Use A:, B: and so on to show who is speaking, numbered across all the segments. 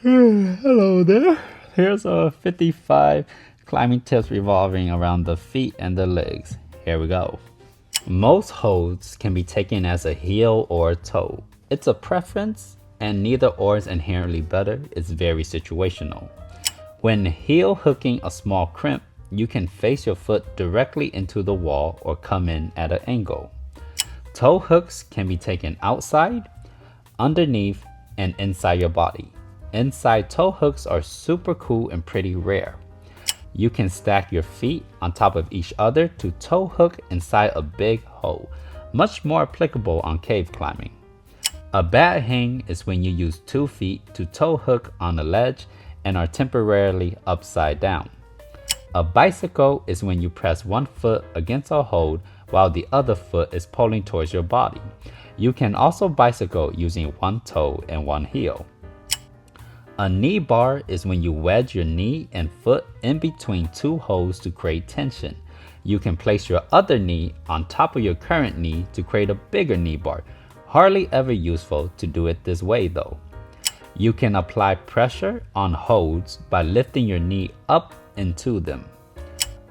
A: Hello there. Here's a 55 climbing tips revolving around the feet and the legs. Here we go. Most holds can be taken as a heel or a toe. It's a preference, and neither or is inherently better. It's very situational. When heel hooking a small crimp, you can face your foot directly into the wall or come in at an angle. Toe hooks can be taken outside, underneath, and inside your body. Inside toe hooks are super cool and pretty rare. You can stack your feet on top of each other to toe hook inside a big hole, much more applicable on cave climbing. A bad hang is when you use 2 feet to toe hook on a ledge and are temporarily upside down. A bicycle is when you press one foot against a hold while the other foot is pulling towards your body. You can also bicycle using one toe and one heel. A knee bar is when you wedge your knee and foot in between 2 holes to create tension. You can place your other knee on top of your current knee to create a bigger knee bar. Hardly ever useful to do it this way though. You can apply pressure on holds by lifting your knee up into them.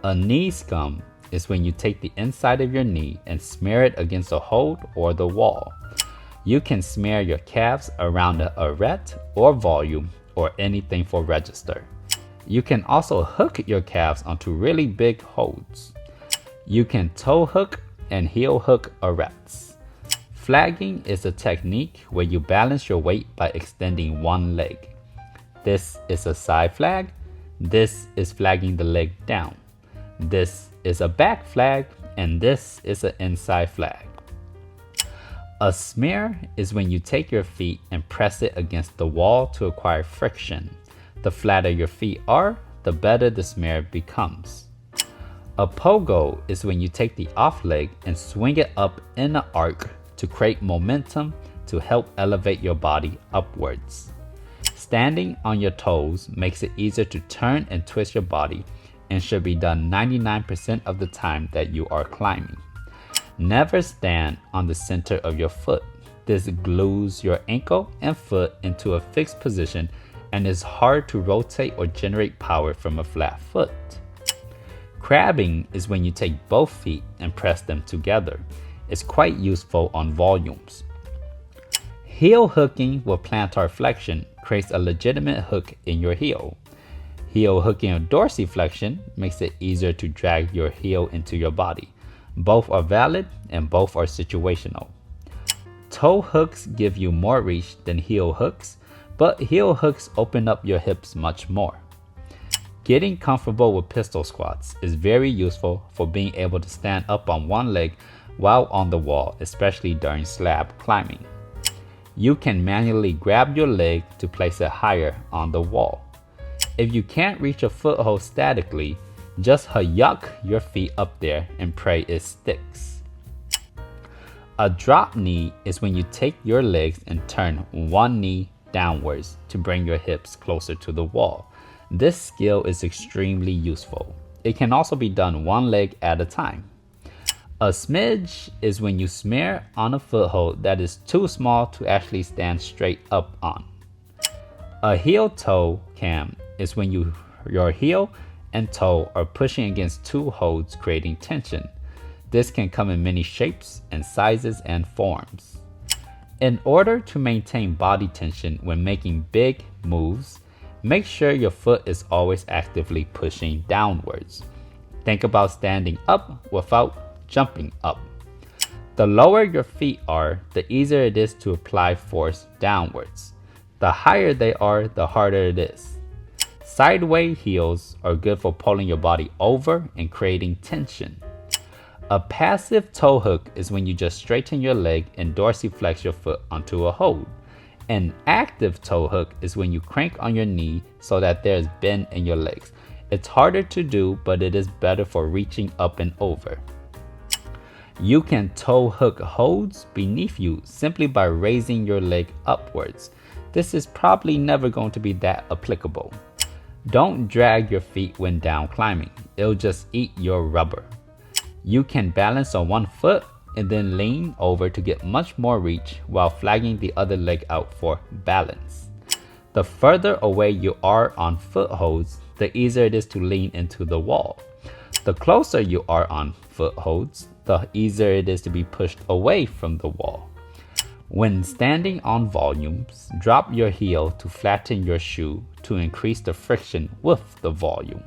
A: A knee scum is when you take the inside of your knee and smear it against a hold or the wall. You can smear your calves around an arete or volume or anything for register. You can also hook your calves onto really big holds. You can toe hook and heel hook aretes. Flagging is a technique where you balance your weight by extending one leg. This is a side flag. This is flagging the leg down. This is a back flag, and this is an inside flag. A smear is when you take your feet and press it against the wall to acquire friction. The flatter your feet are, the better the smear becomes. A pogo is when you take the off leg and swing it up in an arc to create momentum to help elevate your body upwards. Standing on your toes makes it easier to turn and twist your body and should be done 99% of the time that you are climbing. Never stand on the center of your foot. This glues your ankle and foot into a fixed position and is hard to rotate or generate power from a flat foot. Crabbing is when you take both feet and press them together. It's quite useful on volumes. Heel hooking with plantar flexion creates a legitimate hook in your heel. Heel hooking with dorsiflexion makes it easier to drag your heel into your body. Both are valid and both are situational. Toe hooks give you more reach than heel hooks, but heel hooks open up your hips much more. Getting comfortable with pistol squats is very useful for being able to stand up on one leg while on the wall, especially during slab climbing. You can manually grab your leg to place it higher on the wall. If you can't reach a foothold statically, just yuck your feet up there and pray it sticks. A drop knee is when you take your legs and turn one knee downwards to bring your hips closer to the wall. This skill is extremely useful. It can also be done one leg at a time. A smidge is when you smear on a foothold that is too small to actually stand straight up on. A heel toe cam is when your heel and toe are pushing against 2 holds, creating tension. This can come in many shapes and sizes and forms. In order to maintain body tension when making big moves, make sure your foot is always actively pushing downwards. Think about standing up without jumping up. The lower your feet are, the easier it is to apply force downwards. The higher they are, the harder it is. Sideways heels are good for pulling your body over and creating tension. A passive toe hook is when you just straighten your leg and dorsiflex your foot onto a hold. An active toe hook is when you crank on your knee so that there's bend in your legs. It's harder to do, but it is better for reaching up and over. You can toe hook holds beneath you simply by raising your leg upwards. This is probably never going to be that applicable. Don't drag your feet when down climbing. It'll just eat your rubber. You can balance on one foot and then lean over to get much more reach while flagging the other leg out for balance. The further away you are on footholds, the easier it is to lean into the wall. The closer you are on footholds, the easier it is to be pushed away from the wall. When standing on volumes, drop your heel to flatten your shoe to increase the friction with the volume.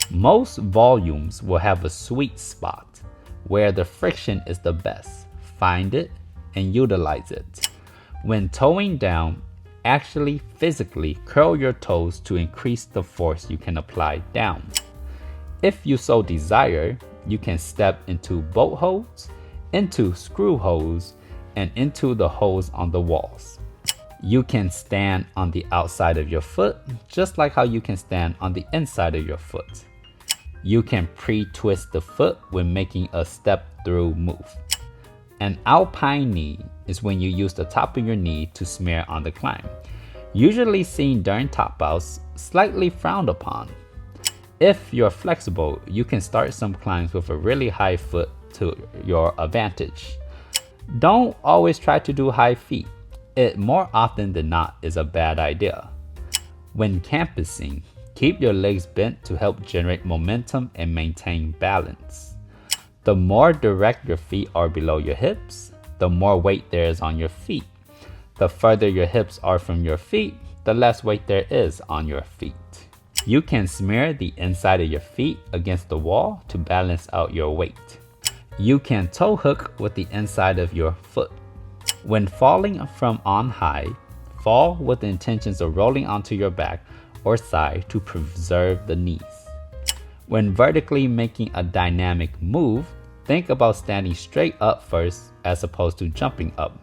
A: Most volumes will have a sweet spot where the friction is the best. Find it and utilize it. When toeing down, actually physically curl your toes to increase the force you can apply down. If you so desire, you can step into bolt holes, into screw holes, and into the holes on the walls. You can stand on the outside of your foot, just like how you can stand on the inside of your foot. You can pre-twist the foot when making a step-through move. An alpine knee is when you use the top of your knee to smear on the climb. Usually seen during top outs, slightly frowned upon. If you're flexible, you can start some climbs with a really high foot to your advantage. Don't always try to do high feet. It more often than not is a bad idea. When campusing, keep your legs bent to help generate momentum and maintain balance. The more direct your feet are below your hips, the more weight there is on your feet. The further your hips are from your feet, the less weight there is on your feet. You can smear the inside of your feet against the wall to balance out your weight. You can toe hook with the inside of your foot. When falling from on high, fall with the intentions of rolling onto your back or side to preserve the knees. When vertically making a dynamic move, think about standing straight up first as opposed to jumping up.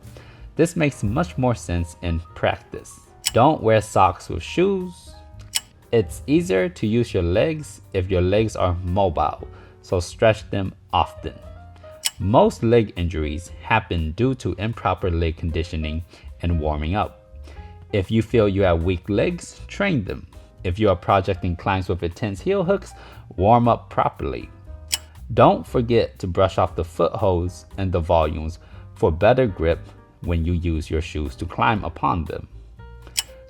A: This makes much more sense in practice. Don't wear socks with shoes. It's easier to use your legs if your legs are mobile, so stretch them often. Most leg injuries happen due to improper leg conditioning and warming up. If you feel you have weak legs, train them. If you are projecting climbs with intense heel hooks, warm up properly. Don't forget to brush off the footholds and the volumes for better grip when you use your shoes to climb upon them.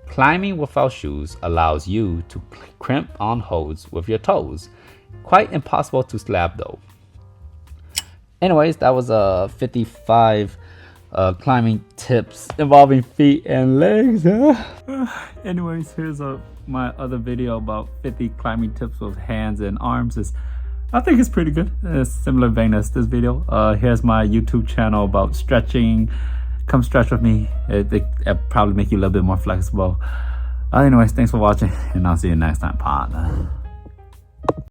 A: Climbing without shoes allows you to crimp on holds with your toes. Quite impossible to slab though. Anyways, that was 55 climbing tips involving feet and legs. Anyways, here's my other video about 50 climbing tips with hands and arms. I think it's pretty good. It's similar vein as this video. Here's my YouTube channel about stretching. Come stretch with me. It'll probably make you a little bit more flexible. Anyways, thanks for watching, and I'll see you next time, partner.